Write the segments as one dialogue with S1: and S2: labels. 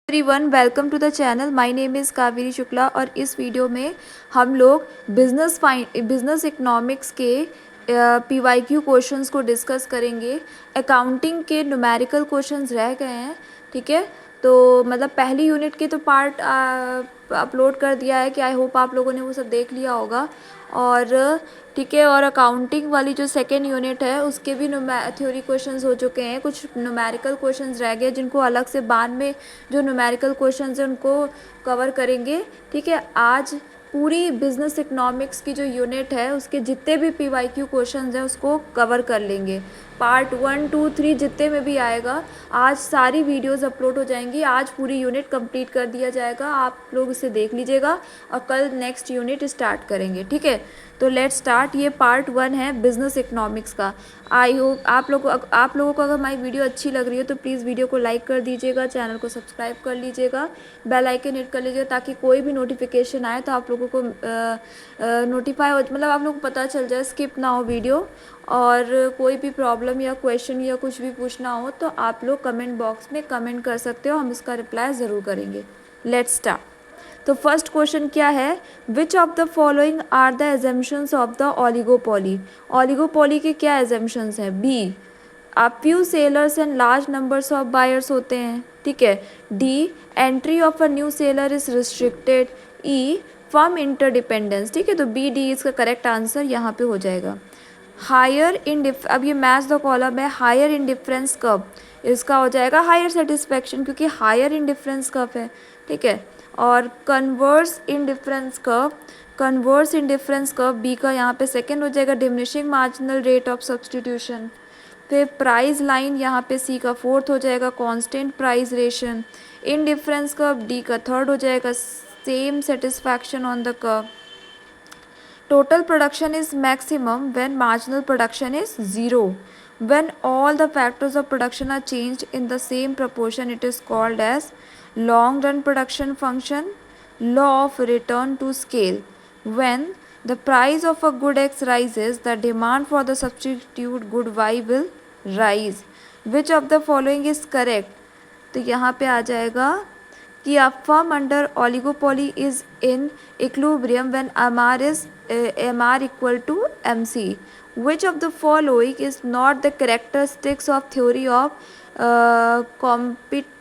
S1: Everyone, welcome to the channel. My name is Kaveri Shukla और इस video में हम लोग बिजनेस इकोनॉमिक्स के पीवाईक्यू क्वेश्चंस को डिस्कस करेंगे। अकाउंटिंग के न्यूमेरिकल क्वेश्चंस रह गए हैं, ठीक है। तो मतलब पहली यूनिट के तो पार्ट अपलोड कर दिया है कि आई होप आप लोगों ने वो सब देख लिया होगा। और ठीक है, और अकाउंटिंग वाली जो सेकेंड यूनिट है उसके भी थ्योरी क्वेश्चंस हो चुके हैं, कुछ न्यूमेरिकल क्वेश्चंस रह गए जिनको अलग से बाद में जो न्यूमेरिकल क्वेश्चंस हैं उनको कवर करेंगे, ठीक है। आज पूरी बिजनेस इकोनॉमिक्स की जो यूनिट है उसके जितने भी पीवाईक्यू क्वेश्चंस हैं उसको कवर कर लेंगे। पार्ट 1, 2, 3 जितने में भी आएगा आज सारी वीडियोस अपलोड हो जाएंगी। आज पूरी यूनिट कंप्लीट कर दिया जाएगा, आप लोग इसे देख लीजिएगा और कल नेक्स्ट यूनिट स्टार्ट करेंगे, ठीक है। तो लेट्स स्टार्ट। ये पार्ट 1 है बिजनेस इकोनॉमिक्स का। आई होप आप लोगों को अगर हमारी वीडियो अच्छी लग रही है तो प्लीज़ वीडियो को लाइक कर दीजिएगा, चैनल को सब्सक्राइब कर लीजिएगा, बेल आइकन हिट कर लीजिएगा ताकि कोई भी नोटिफिकेशन आए तो आप लोगों को नोटिफाई हो, मतलब आप लोगों को पता चल जाए, स्किप ना हो वीडियो। और कोई भी प्रॉब्लम या क्वेश्चन या कुछ भी पूछना हो तो आप लोग कमेंट बॉक्स में कमेंट कर सकते हो, हम इसका रिप्लाई ज़रूर करेंगे। Let's start. तो फर्स्ट क्वेश्चन क्या है, which of the following are the assumptions of the oligopoly. Oligopoly के क्या एजम्पशंस हैं? बी, आप few sellers and large numbers of buyers होते हैं, ठीक है। D, entry of a new seller is restricted. E, firm interdependence, ठीक है। तो बी डी इसका करेक्ट आंसर यहाँ पे हो जाएगा। हायर इन अब ये मैच द कॉलम है, हायर इन डिफरेंस कब, इसका हो जाएगा हायर सेटिस्फेक्शन क्योंकि हायर इन डिफरेंस कब है, ठीक है। और कन्वर्स इन डिफरेंस कब, कन्वर्स इन डिफरेंस कब बी का यहाँ पे सेकंड हो जाएगा, diminishing marginal rate of substitution. फिर प्राइस लाइन यहाँ पे सी का फोर्थ हो जाएगा, constant price ration. In difference कब डी का थर्ड हो जाएगा, same satisfaction on the curve. Total production is maximum when marginal production is zero. When all the factors of production are changed in the same proportion, it is called as long run production function, law of return to scale. When the price of a good X rises, the demand for the substitute good Y will rise. Which of the following is correct? तो यहाँ पे आ जाएगा कि a firm under oligopoly is in equilibrium when MR equal to MC. Which of the following is not the characteristics of theory of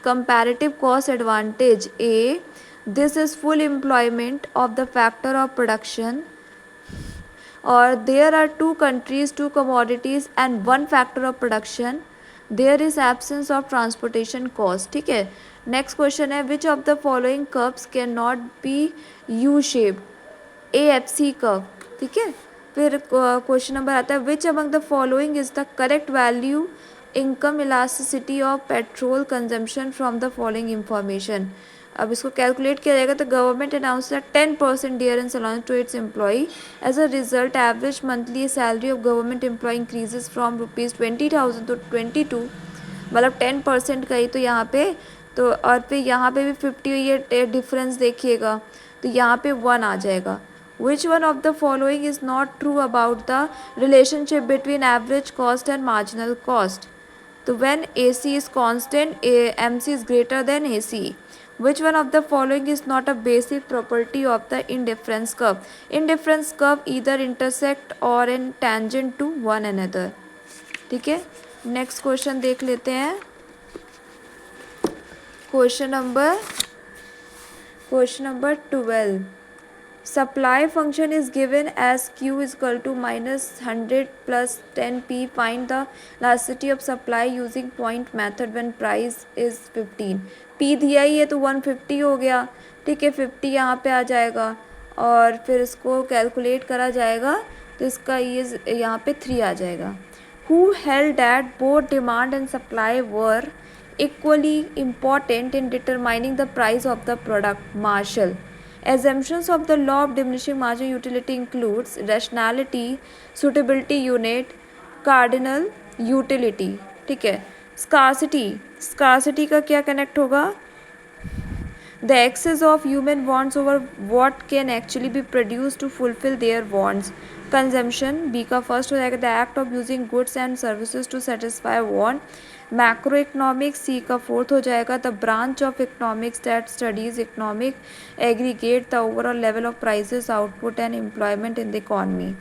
S1: comparative cost advantage? A, this is full employment of the factor of production, or there are two countries, two commodities and one factor of production, there is absence of transportation cost, ठीक है। Next question है, which of the following curves can not be U shaped? AFC curve, ठीक है। फिर question number आता है, which among the following is the correct value income elasticity of petrol consumption from the following information. अब इसको calculate किया जाएगा तो government announce 10% dearness allowance to its employee. As a result average monthly salary of government employ increases from ₹20,000 to 22, मतलब 10% का ही। तो यहाँ पे तो और फिर यहाँ पे भी 50, ये डिफरेंस देखिएगा तो यहाँ पे 1 आ जाएगा। विच one of the following is not true about the relationship between average cost and marginal cost? तो when AC is constant, MC is greater than AC. Which one of the following is not a basic property of the indifference curve? Indifference curve either intersect or in tangent to one another, ठीक है। Next question देख लेते हैं। Question number 12, supply function is given as Q is equal to -100 plus 10p. Find the elasticity of supply using point method when price is 15. P दिया ही है तो 150 हो गया, ठीक है। 50 यहाँ पे आ जाएगा और फिर इसको कैलकुलेट करा जाएगा तो इसका ये यहाँ पे 3 आ जाएगा। Who held that both demand and supply were equally important in determining the price of the product? Marshall. Assumptions of the law of diminishing marginal utility includes rationality, suitability unit, cardinal utility, ठीक है। Scarcity का क्या connect होगा? The excess of human wants over what can actually be produced to fulfill their wants. Consumption, B का first हो जाएगा, the act of using goods and services to satisfy want. Macroeconomics C का fourth हो जाएगा the branch of economics that studies economic aggregate the overall level of prices output and employment in the economy.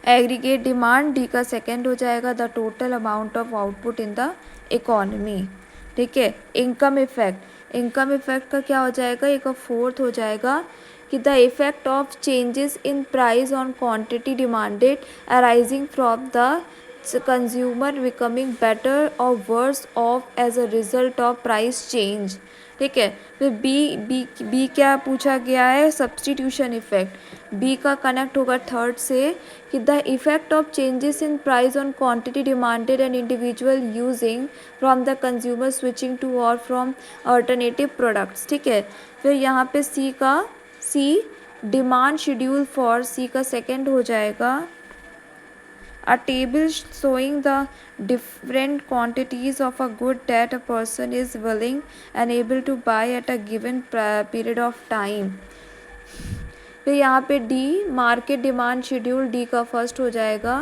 S1: Aggregate demand D का second हो जाएगा the total amount of output in the economy. ठीक है, income effect का क्या हो जाएगा, एक फोर्थ हो जाएगा कि the effect of changes in price on quantity demanded arising from the consumer becoming better और worse off as a result of price change. ठीक है, फिर बी क्या पूछा गया है, सब्सटीट्यूशन इफेक्ट। बी का कनेक्ट होगा थर्ड से कि the effect of changes in price on quantity demanded and individual using from the consumer switching to और फ्रॉम अल्टरनेटिव प्रोडक्ट्स। ठीक है, फिर यहाँ पे सी डिमांड शेड्यूल फॉर सी का सेकेंड हो जाएगा a table showing the different quantities of a good that a person is willing and able to buy at a given period of time। फिर यहाँ पे D market demand schedule D का first हो जाएगा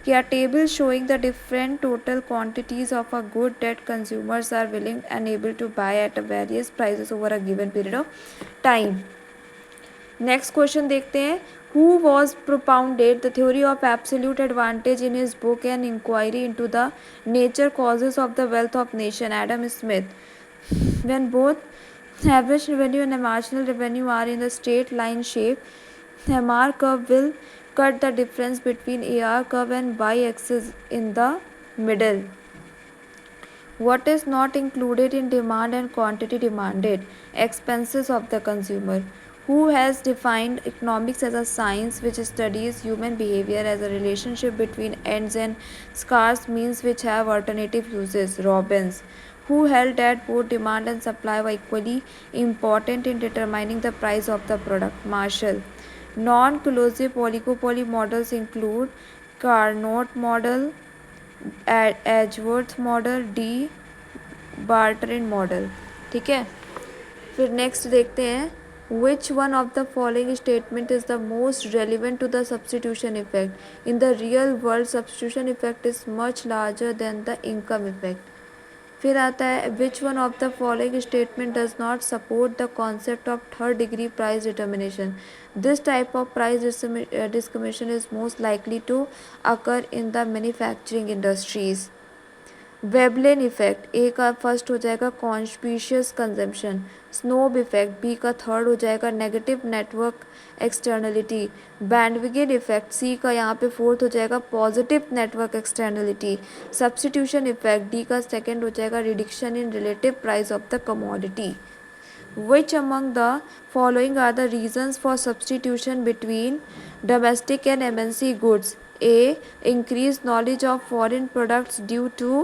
S1: कि a table showing the different total quantities of a good that consumers are willing and able to buy at a various prices over a given period of time। Next question देखते हैं, who was propounded the theory of absolute advantage in his book an inquiry into the nature causes of the wealth of nation, Adam Smith। when both average revenue and marginal revenue are in the straight line shape, MR curve will cut the difference between AR curve and Y axis in the middle। What is not included in demand and quantity demanded? Expenses of the consumer। Who has defined economics as a science which studies human behavior as a relationship between ends and scarce means which have alternative uses? Robbins। Who held that both demand and supply were equally important in determining the price of the product? Marshall। Non-closive oligopoly models include Carnot model, Edgeworth model, D Bertrand model. ठीक है, फिर next देखते हैं which one of the following statement is the most relevant to the substitution effect. In the real world substitution effect is much larger than the income effect. फिर आता है which one of the following statement does not support the concept of third degree price determination. This type of price discrimination is most likely to occur in the manufacturing industries। Veblen effect A का first हो जाएगा conspicuous consumption. Snob effect B का third हो जाएगा negative network externality. Bandwagon effect C का यहाँ पे fourth हो जाएगा positive network externality. Substitution effect D का सेकेंड हो जाएगा reduction in relative price of the commodity. Which among the following are the reasons for substitution between domestic and MNC goods? A. Increased knowledge of foreign products due to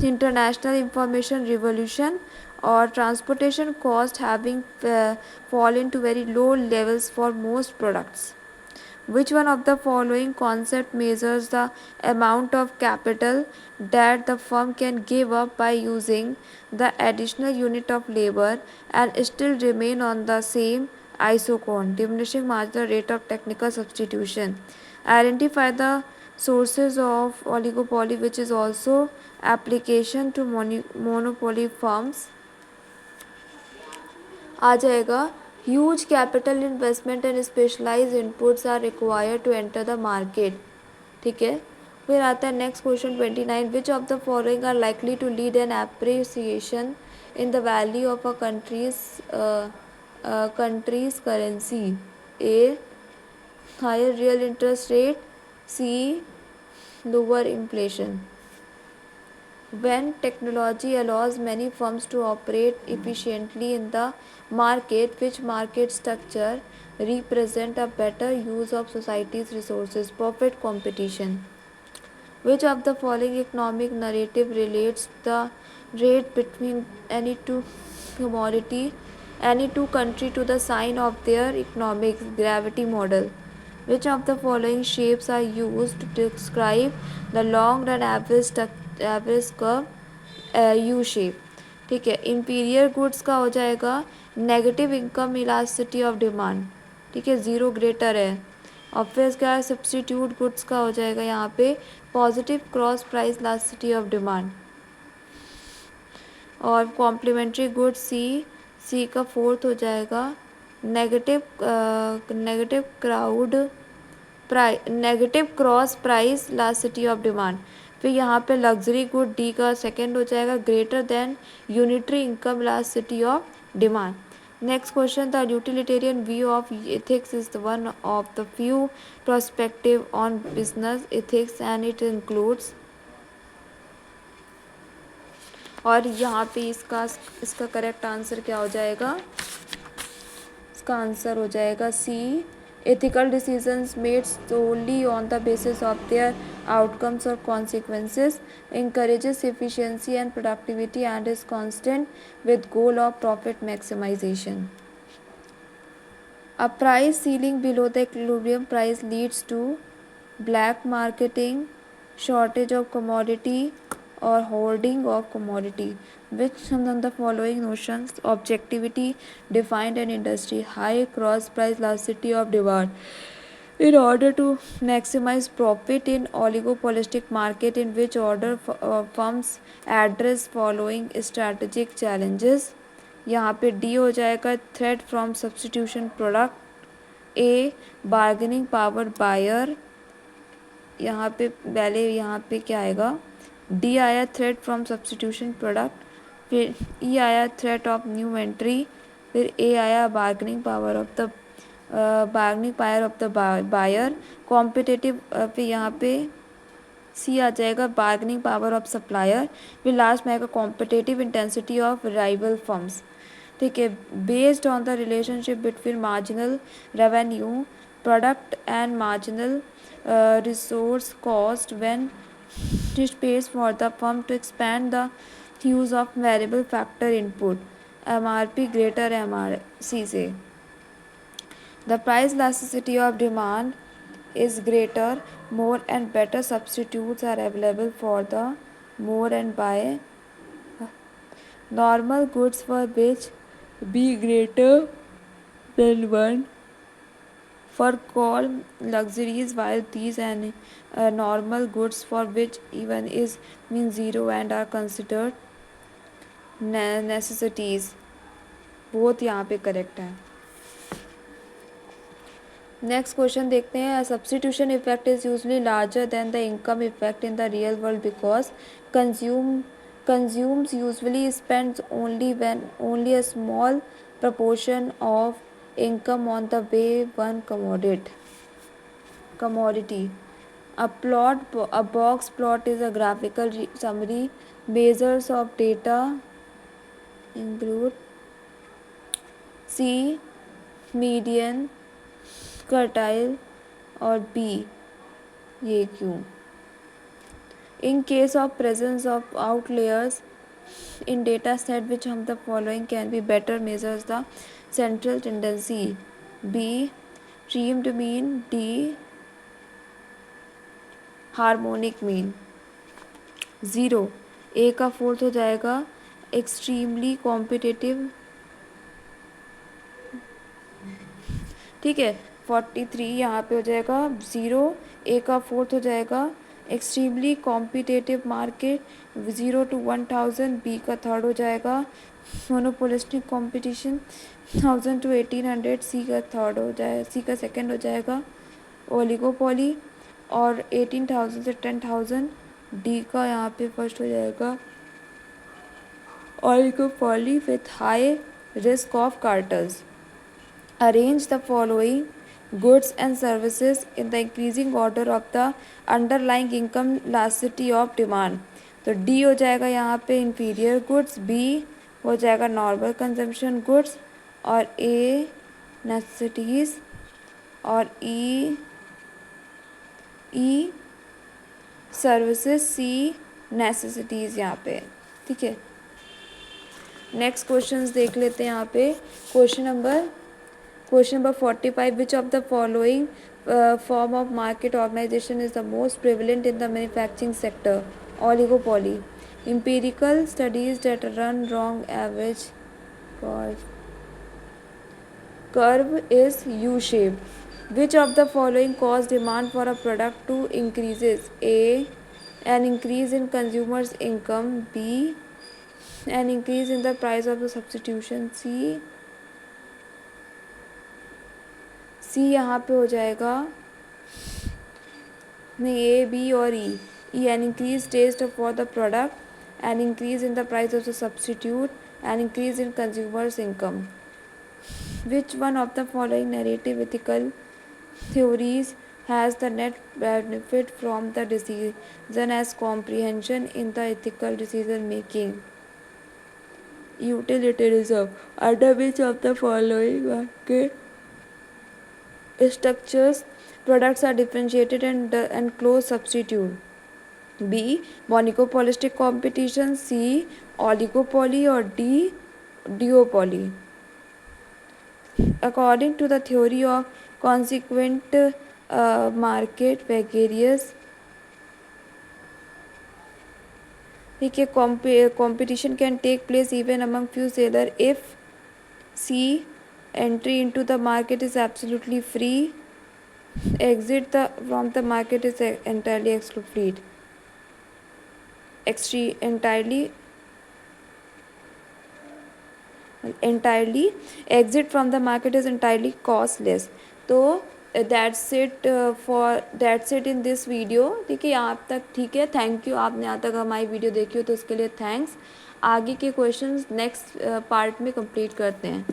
S1: international information revolution or transportation cost having fallen to very low levels for most products। Which one of the following concept measures the amount of capital that the firm can give up by using the additional unit of labor and still remain on the same isochrone, diminishing marginal rate of technical substitution? Identify the sources of oligopoly which is also application to monopoly firms। आ जाएगा huge capital investment and specialize inputs are required to enter the market. ठीक है, फिर आता है next question 29 which of the following are likely to lead an appreciation in the value of a country's currency. A higher real interest rate, C lower inflation. When technology allows many firms to operate efficiently in the market, which market structure represent a better use of society's resources? Perfect competition। Which of the following economic narrative relates the rate between any two country to the sign of their economics? Gravity model। Which of the following shapes are used to describe the long run average curve U shape? ठीक है, inferior goods का हो जाएगा negative income elasticity of demand. ठीक है, zero greater है। Obvious क्या है, सब्स्टिट्यूट गुड्स का हो जाएगा यहाँ पे positive cross price elasticity of demand. और कॉम्प्लीमेंट्री गुड्स सी का फोर्थ हो जाएगा negative cross price elasticity of demand. फिर यहाँ पे लग्जरी गुड डी का सेकंड हो जाएगा greater than unitary income elasticity of demand. Next question, the utilitarian view of ethics is the one of the few perspective on business ethics and it includes। और यहाँ पे इसका correct answer क्या हो जाएगा, इसका आंसर हो जाएगा सी, ethical decisions made solely on the basis of their outcomes or consequences encourages efficiency and productivity and is consistent with goal of profit maximization। A price ceiling below the equilibrium price leads to black marketing, shortage of commodity or hoarding of commodity। Which among the following notions objectivity defined an industry high cross price elasticity of demand in order to maximize profit in oligopolistic market, in which order firms address following strategic challenges। यहाँ पे D हो जाएगा threat from substitution product, A bargaining power buyer, यहाँ पे पहले यहाँ पे क्या आएगा, डी आया थ्रेट फ्रॉम सब्स्टिट्यूशन प्रोडक्ट, फिर ई आया थ्रेट ऑफ न्यू एंट्री, फिर ए आया bargaining power of the buyer, competitive, फिर यहाँ पे सी आ जाएगा बार्गेनिंग पावर ऑफ सप्लायर, फिर लास्ट में आएगा competitive intensity of rival firms. ठीक है, based on the relationship between marginal revenue product and marginal resource cost when it pays for the firm to expand the use of variable factor input MRP greater MRC से। The price elasticity of demand is greater, more and better substitutes are available for the more and buy normal goods for which be greater than one for call luxuries, while these and normal goods for which even is means zero and are considered necessities। बहुत यहाँ पे correct है। Next question देखते हैं, substitution effect is usually larger than the income effect in the real world because consumes usually spends only a small proportion of income on the way one commodity। A box plot is a graphical summary। Measures of data include C median, quartile और B ये क्यों। In case of presence of outliers in data set which of the following can be better measures the central tendency, B trimmed mean, D harmonic mean. Zero A का fourth हो जाएगा extremely competitive. ठीक है, 43 यहाँ पे हो जाएगा zero, A का फोर्थ हो जाएगा extremely competitive market 0 to 1000, B का थर्ड हो जाएगा मोनोपोलिस्टिक कॉम्पिटिशन 1000 to 1800, सी का थर्ड हो जाएगा, सी का सेकंड हो जाएगा ओलिगोपोली और 18,000 से 10,000, डी का यहाँ पे फर्स्ट हो जाएगा oligopoly with high risk of cartels. Arrange the following goods and services in the increasing order of the underlying income elasticity of demand। तो डी हो जाएगा यहाँ पे inferior goods, बी हो जाएगा normal consumption goods और ए necessities और ई services, सी necessities यहाँ पे। ठीक है, नेक्स्ट क्वेश्चंस देख लेते हैं यहाँ पे। Question number 45, which of the following form of market organization is the most prevalent in the manufacturing sector, oligopoly. Empirical studies that run wrong average curve is U shape. Which of the following cause demand for a product to increases? A, an increase in consumers income, B, an increase in the price of the substitution, C यहाँ पे हो जाएगा नहीं, A, B और E. An increase taste for the product, an increase in the price of the substitute, an increase in consumers income. Which one of the following narrative ethical theories has the net benefit from the decision as comprehension in the ethical decision making? Utilitarianism. Under which of the following market structures products are differentiated and close substitute? B, monopolistic competition, C, oligopoly, or D, duopoly? According to the theory of consequent market vagaries, ठीक है, competition can take place even among few sellers if C, entry into the market is absolutely free, exit from the market is entirely excluded, entirely exit from the market is entirely costless. तो that's it in this video. ठीक है, यहाँ तक ठीक है। Thank you, आपने यहाँ तक हमारी वीडियो देखी हो तो उसके लिए थैंक्स। आगे के क्वेश्चंस नेक्स्ट पार्ट में कंप्लीट करते हैं।